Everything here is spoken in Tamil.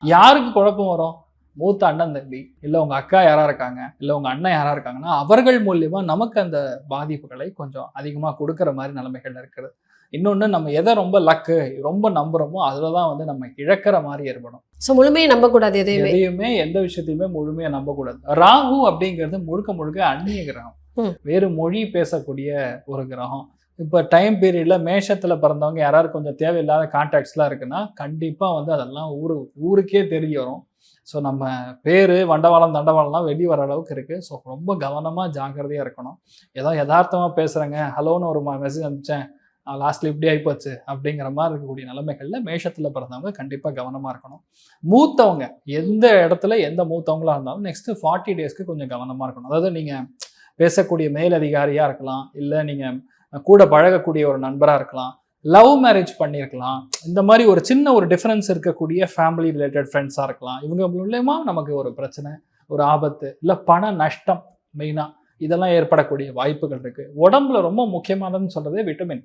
யாருக்கு குழப்பம் வரும்? மூத்த அண்ணன் தம்பி, இல்ல உங்க அக்கா யாரா இருக்காங்க, இல்ல உங்க அண்ணன் யாரா இருக்காங்கன்னா, அவர்கள் மூலியமா நமக்கு அந்த பாதிப்புகளை கொஞ்சம் அதிகமா குடுக்குற மாரி நிலைமைகள் இருக்குது. இன்னொன்னு நம்ம எத ரொம்ப ரொம்ப நம்புறோமோ, அதுல தான் வந்து நம்ம இழக்கிற மாரி ஏற்படும். ஸோ முழுமையா நம்பக்கூடாது எதையுமே. எதையுமே எந்த விஷயத்தையுமே முழுமையா நம்பக்கூடாது. ராகு அப்படிங்கிறது முழுக்க முழுக்க அந்நிய கிரகம். ம். வேறு மொழி பேசக்கூடிய ஒரு கிரகம். இப்ப டைம் பீரியட்ல மேஷத்துல பிறந்தவங்க யாராவது கொஞ்சம் தேவையில்லாத கான்டாக்ட்ஸ்லாம் இருக்குன்னா, கண்டிப்பா வந்து அதெல்லாம் ஊருக்கே தெரிய வரும். ஸோ நம்ம பேரு, வண்டவாளம், தண்டவாளம்லாம் வெளிய வர அளவுக்கு இருக்கு. ஸோ ரொம்ப கவனமா, ஜாக்கிரதையா இருக்கணும். ஏதோ எதார்த்தமா பேசுறேங்க, ஹலோன்னு ஒரு மெசேஜ் அனுப்பிச்சேன். லாஸ்ட்ல இப்படி ஆயிப்போச்சு அப்படிங்கிற மாரி இருக்கக்கூடிய நிலைமைகள்ல மேஷத்துல பிறந்தவங்க கண்டிப்பா கவனமா இருக்கணும். மூத்தவங்க எந்த இடத்துல எந்த மூத்தவங்களா இருந்தாலும் நெக்ஸ்ட் 40 டேஸ்க்கு கொஞ்சம் கவனமா இருக்கணும். அதாவது நீங்க பேசக்கூடிய மேல் அதிகாரியா இருக்கலாம், இல்ல நீங்க கூட பழகக்கூடிய ஒரு நண்பரா இருக்கலாம், லவ் மேரேஜ் பண்ணியிருக்கலாம். இந்த மாதிரி ஒரு சின்ன ஒரு டிஃபரன்ஸ் இருக்கக்கூடிய ஃபேமிலி ரிலேட்டட் ஃப்ரெண்ட்ஸா இருக்கலாம். இவங்க மூலியமா நமக்கு ஒரு பிரச்சனை, ஒரு ஆபத்து, இல்ல பண நஷ்டம் மெயினா இதெல்லாம் ஏற்படக்கூடிய வாய்ப்புகள் இருக்கு. உடம்புல ரொம்ப முக்கியமானதுன்னு சொல்றதே விட்டமின்.